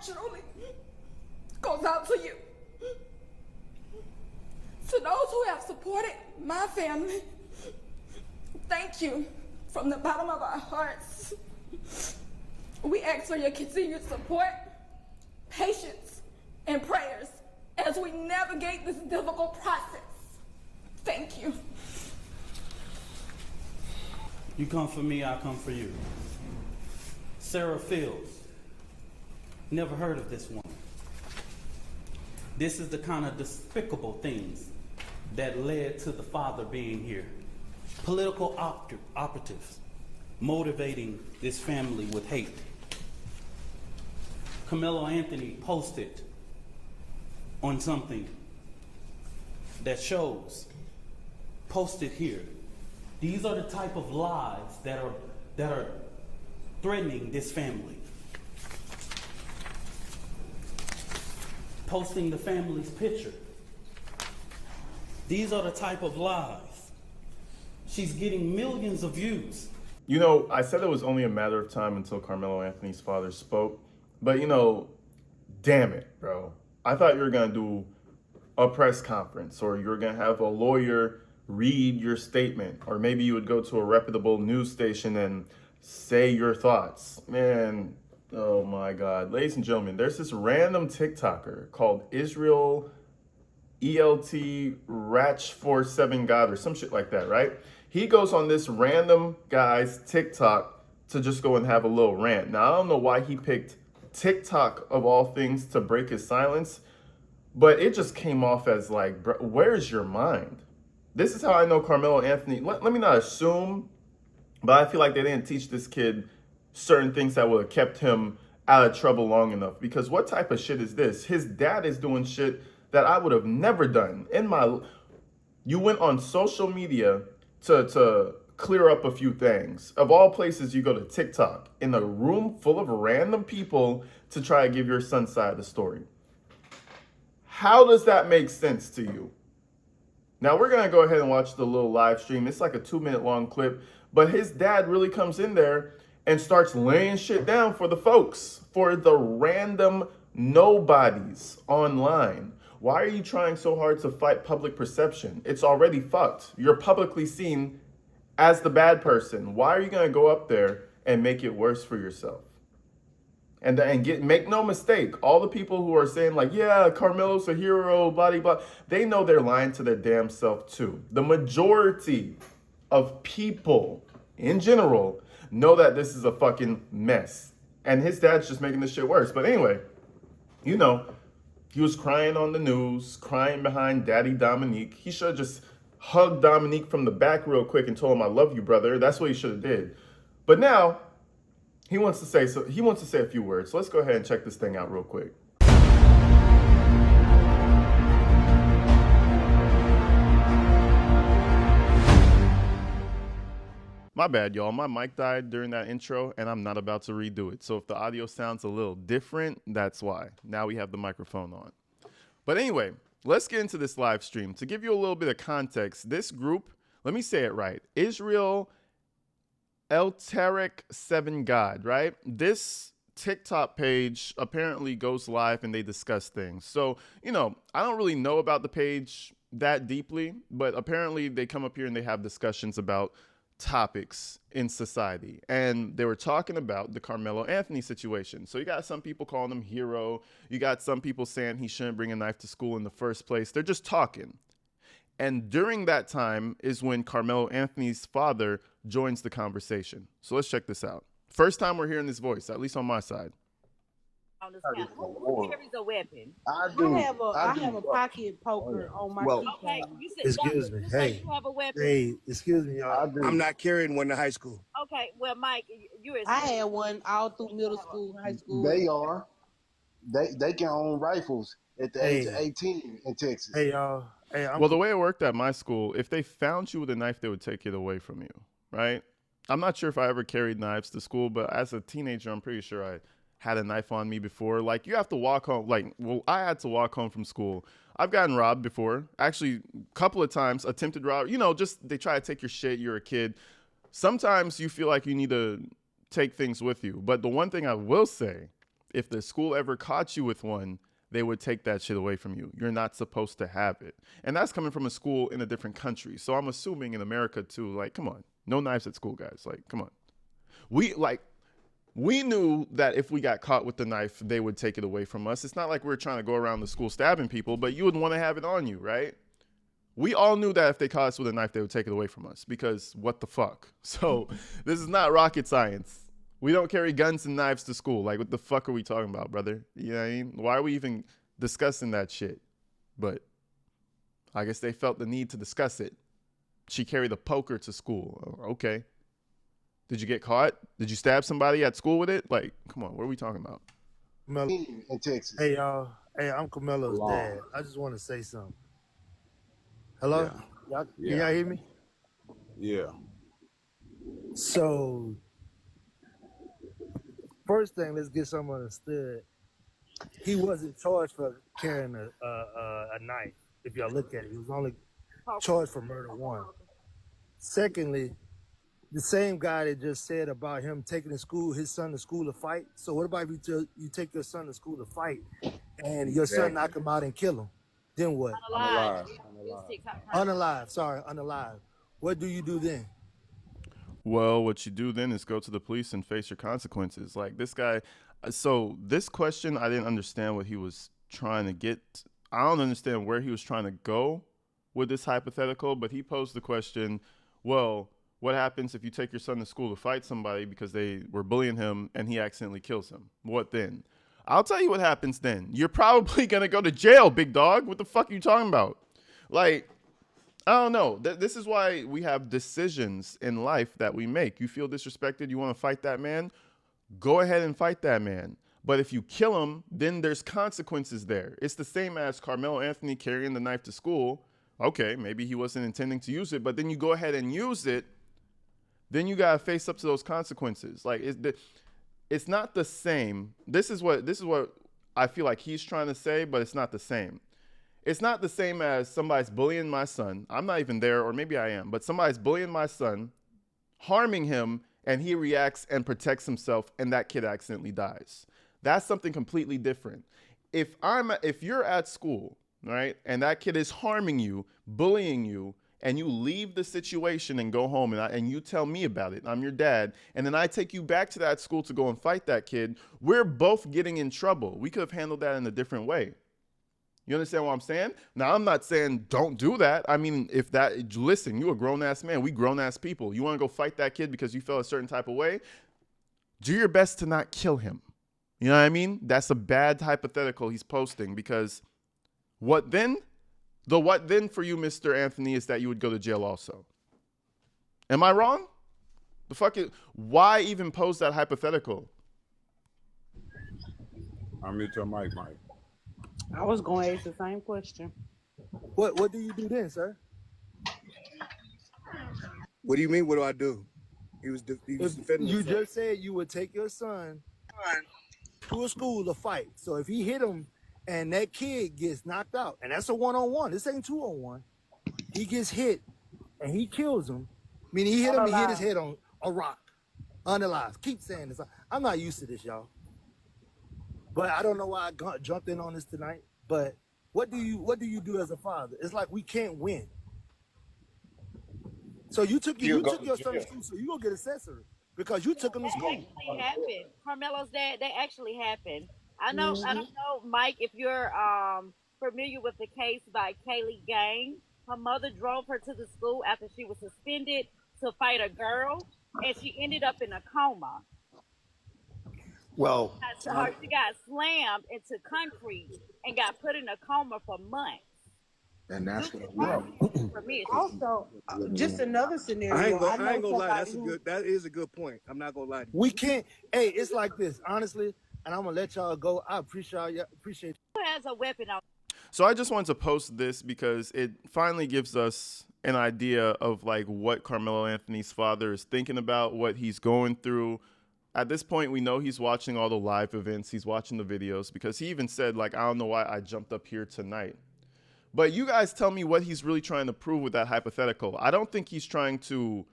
truly goes out to you. To those who have supported my family, thank you from the bottom of our hearts. We ask for your continued support, patience, and prayers as we navigate this difficult process. Thank you. You come for me, I come for you. Sarah Fields. Never heard of this woman. This is the kind of despicable things that led to the father being here. Political operatives motivating this family with hate. Karmelo Anthony posted on something that shows, posted here. These are the type of lies that are threatening this family. Posting the family's picture. These are the type of lies. She's getting millions of views. You know, I said it was only a matter of time until Karmelo Anthony's father spoke, but you know, damn it, bro. I thought you were gonna do a press conference, or you were gonna have a lawyer read your statement, or maybe you would go to a reputable news station and say your thoughts. Man, oh my God. Ladies and gentlemen, there's this random TikToker called Israel ELT Ratch47 God or some shit like that, right? He goes on this random guy's TikTok to just go and have a little rant. Now, I don't know why he picked TikTok of all things to break his silence, but it just came off as like, bro, where's your mind? This is how I know Karmelo Anthony. Let me not assume, but I feel like they didn't teach this kid certain things that would have kept him out of trouble long enough. Because what type of shit is this? His dad is doing shit that I would have never done in my. You went on social media to clear up a few things. Of all places, you go to TikTok in a room full of random people to try to give your son's side of the story. How does that make sense to you? Now we're gonna go ahead and watch the little live stream. It's like a 2-minute long clip, but his dad really comes in there and starts laying shit down for the folks, for the random nobodies online. Why are you trying so hard to fight public perception? It's already fucked. You're publicly seen as the bad person. Why are you gonna go up there and make it worse for yourself? And make no mistake, all the people who are saying like, yeah, Karmelo's a hero, blah, blah, blah, they know they're lying to their damn self too. The majority of people in general know that this is a fucking mess. And his dad's just making this shit worse. But anyway, you know, he was crying on the news, crying behind Daddy Dominique. He should have just hugged Dominique from the back real quick and told him, I love you, brother. That's what he should have did. But now, he wants to say a few words. So let's go ahead and check this thing out real quick. My bad, y'all. My mic died during that intro, and I'm not about to redo it. So if the audio sounds a little different, that's why. Now we have the microphone on. But anyway, let's get into this live stream. To give you a little bit of context, this group, let me say it right, Israel Elteric 7 God, right? This TikTok page apparently goes live and they discuss things. So, you know, I don't really know about the page that deeply, but apparently they come up here and they have discussions about topics in society. And they were talking about the Karmelo Anthony situation. So you got some people calling him hero. You got some people saying he shouldn't bring a knife to school in the first place. They're just talking. And during that time is when Karmelo Anthony's father joins the conversation. So let's check this out. First time we're hearing this voice, at least on my side. Who carries a weapon? I have a pocket poker on my keychain. Okay, you said Excuse me. you said Hey. you have a weapon. Hey, excuse me, y'all. I'm not carrying one to high school. Okay, well, Mike, I had one all through middle school, high school. They are. They can own rifles at the age of 18 in Texas. Hey, y'all. Hey, Well, the way it worked at my school, if they found you with a knife, they would take it away from you, right? I'm not sure if I ever carried knives to school, but as a teenager, I'm pretty sure I had a knife on me before. Like, you have to walk home. I had to walk home from school. I've gotten robbed before. Actually, a couple of times, attempted robbery. You know, just they try to take your shit. You're a kid. Sometimes you feel like you need to take things with you. But the one thing I will say if the school ever caught you with one, they would take that shit away from you. You're not supposed to have it. And that's coming from a school in a different country. So I'm assuming in America too, like, come on, no knives at school, guys. Like, come on. We knew that if we got caught with the knife, they would take it away from us. It's not like we're trying to go around the school stabbing people, but you would want to have it on you, right? We all knew that if they caught us with a knife, they would take it away from us because what the fuck? So this is not rocket science. We don't carry guns and knives to school. Like, what the fuck are we talking about, brother? You know what I mean? Why are we even discussing that shit? But I guess they felt the need to discuss it. She carried a poker to school. Okay. Did you get caught? Did you stab somebody at school with it? Like, come on, what are we talking about? In Texas. Hey, y'all. Hey, I'm Karmelo's dad. I just want to say something. Hello? Y'all, can y'all hear me? Yeah. So, first thing, let's get something understood. He wasn't charged for carrying a knife. If y'all look at it, he was only charged for murder one. Secondly, the same guy that just said about him taking his son to school to fight. So what about if you take your son to school to fight and your son knock him out and kill him? Then what? Unalive. What do you do then? Well, what you do then is go to the police and face your consequences. Like this guy. So this question, I didn't understand what he was trying to get. I don't understand where he was trying to go with this hypothetical, but he posed the question, well, what happens if you take your son to school to fight somebody because they were bullying him and he accidentally kills him? What then? I'll tell you what happens then. You're probably going to go to jail, big dog. What the fuck are you talking about? Like, I don't know. This is why we have decisions in life that we make. You feel disrespected, you want to fight that man? Go ahead and fight that man. But if you kill him, then there's consequences there. It's the same as Carmelo Anthony carrying the knife to school. Okay, maybe he wasn't intending to use it, but then you go ahead and use it. Then you gotta face up to those consequences. Like it's not the same. This is what I feel like he's trying to say, but it's not the same. It's not the same as somebody's bullying my son. I'm not even there, or maybe I am, but somebody's bullying my son, harming him, and he reacts and protects himself, and that kid accidentally dies. That's something completely different. If you're at school, right, and that kid is harming you, bullying you, and you leave the situation and go home and you tell me about it, I'm your dad, and then I take you back to that school to go and fight that kid, we're both getting in trouble. We could have handled that in a different way. You understand what I'm saying? Now, I'm not saying don't do that. I mean, listen, you a grown-ass man. We grown-ass people. You want to go fight that kid because you felt a certain type of way? Do your best to not kill him. You know what I mean? That's a bad hypothetical he's posting because what then? The what then for you, Mr. Anthony, is that you would go to jail also. Am I wrong? Why even pose that hypothetical? I'll mute your mic, Mike. I was going to ask the same question. What do you do then, sir? What do you mean? What do I do? He was defending himself. You just said you would take your son to a school to fight. So if he hit him and that kid gets knocked out, and that's a one-on-one. This ain't 2-on-1. He gets hit and he kills him. Meaning he hit him, he hit his head on a rock. Unalive. Keep saying this. I'm not used to this, y'all. But I don't know why I jumped in on this tonight. But what do you do as a father? It's like we can't win. So you took your son to school, so you gonna get accessory because you took him to school. That actually happened. Carmelo's dad. That actually happened. I know. I don't know, Mike, if you're familiar with the case by Kaylee Gang. Her mother drove her to the school after she was suspended to fight a girl, and she ended up in a coma. Well, she got slammed into concrete and got put in a coma for months. And that's what for me. Also, just another scenario. I ain't gonna lie. That is a good point. I'm not gonna lie to you. We can't. Hey, it's like this, honestly. And I'm gonna let y'all go. I appreciate you. Who has a weapon on? So I just wanted to post this because it finally gives us an idea of like what Carmelo Anthony's father is thinking about, what he's going through. At this point, we know he's watching all the live events. He's watching the videos because he even said, like, I don't know why I jumped up here tonight. But you guys tell me what he's really trying to prove with that hypothetical. I don't think he's trying to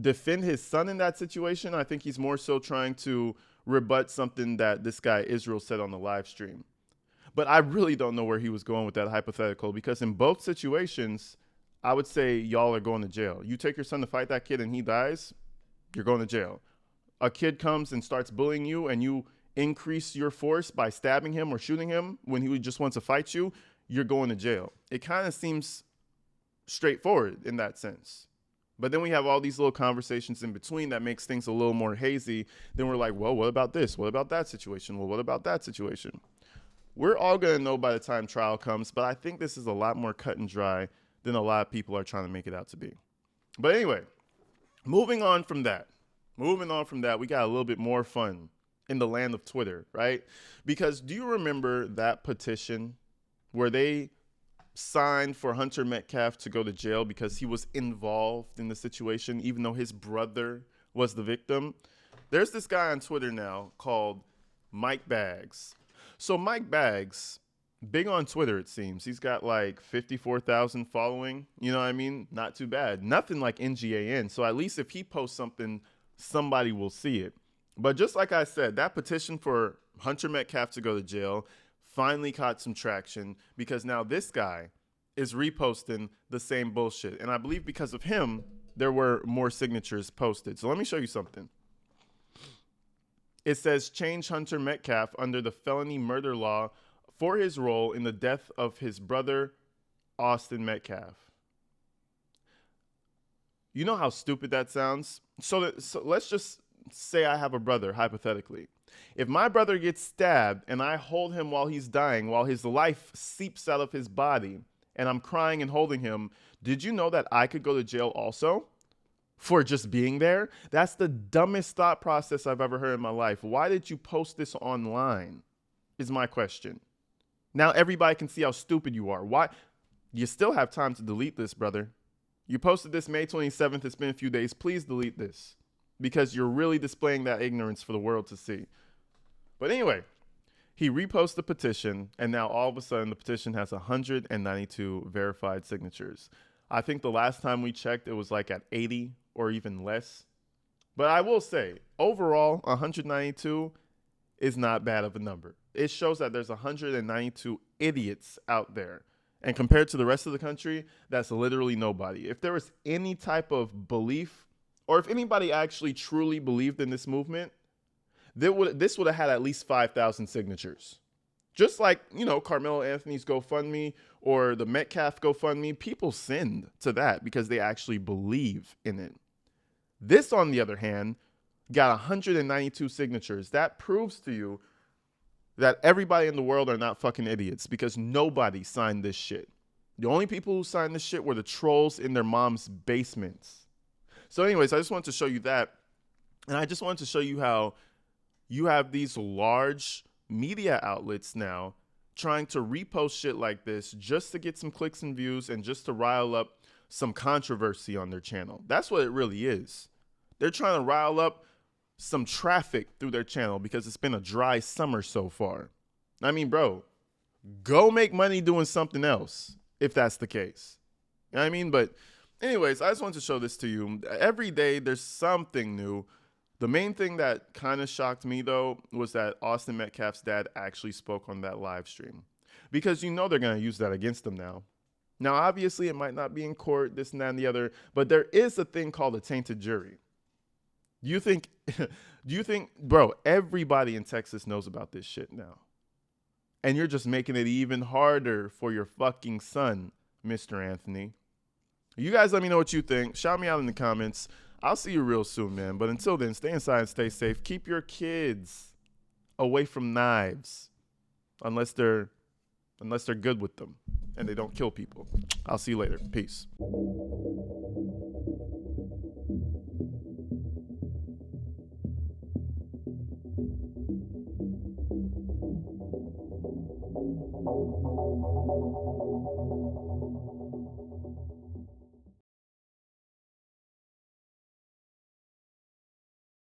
defend his son in that situation. I think he's more so trying to rebut something that this guy Israel said on the live stream. But I really don't know where he was going with that hypothetical, because in both situations, I would say y'all are going to jail. You take your son to fight that kid and he dies, you're going to jail. A kid comes and starts bullying you and you increase your force by stabbing him or shooting him when he just wants to fight you, you're going to jail. It kind of seems straightforward in that sense. But then we have all these little conversations in between that makes things a little more hazy. Then we're like, well, what about this? What about that situation? Well, what about that situation? We're all going to know by the time trial comes, but I think this is a lot more cut and dry than a lot of people are trying to make it out to be. But anyway, moving on from that, we got a little bit more fun in the land of Twitter, right? Because do you remember that petition where they signed for Hunter Metcalf to go to jail because he was involved in the situation, even though his brother was the victim? There's this guy on Twitter now called Mike Baggs. So Mike Baggs, big on Twitter, it seems. He's got like 54,000 following. You know what I mean? Not too bad. Nothing like NGAN. So at least if he posts something, somebody will see it. But just like I said, that petition for Hunter Metcalf to go to jail finally caught some traction, because now this guy is reposting the same bullshit. And I believe because of him, there were more signatures posted. So let me show you something. It says, change Hunter Metcalf under the felony murder law for his role in the death of his brother, Austin Metcalf. You know how stupid that sounds? So let's just say I have a brother, hypothetically. If my brother gets stabbed and I hold him while he's dying, while his life seeps out of his body, and I'm crying and holding him, did you know that I could go to jail also for just being there? That's the dumbest thought process I've ever heard in my life. Why did you post this online is my question. Now everybody can see how stupid you are. Why? You still have time to delete this, brother. You posted this May 27th. It's been a few days. Please delete this, because you're really displaying that ignorance for the world to see. But anyway, he reposted the petition, and now all of a sudden the petition has 192 verified signatures. I think the last time we checked, it was like at 80 or even less. But I will say, overall, 192 is not bad of a number. It shows that there's 192 idiots out there. And compared to the rest of the country, that's literally nobody. If there was any type of belief, or if anybody actually truly believed in this movement, this would have had at least 5,000 signatures. Just like, you know, Karmelo Anthony's GoFundMe or the Metcalf GoFundMe, people send to that because they actually believe in it. This, on the other hand, got 192 signatures. That proves to you that everybody in the world are not fucking idiots, because nobody signed this shit. The only people who signed this shit were the trolls in their mom's basements. So anyways, I just wanted to show you that. And I just wanted to show you how you have these large media outlets now trying to repost shit like this just to get some clicks and views and just to rile up some controversy on their channel. That's what it really is. They're trying to rile up some traffic through their channel because it's been a dry summer so far. I mean, bro, go make money doing something else if that's the case. You know what I mean? But anyways, I just wanted to show this to you. Every day there's something new. The main thing that kind of shocked me, though, was that Austin Metcalf's dad actually spoke on that live stream, because you know they're going to use that against him now. Now, obviously, it might not be in court, this and that and the other, but there is a thing called a tainted jury. Do you think, bro, everybody in Texas knows about this shit now. And you're just making it even harder for your fucking son, Mr. Anthony. You guys let me know what you think. Shout me out in the comments. I'll see you real soon, man. But until then, stay inside and stay safe. Keep your kids away from knives, unless they're good with them and they don't kill people. I'll see you later. Peace.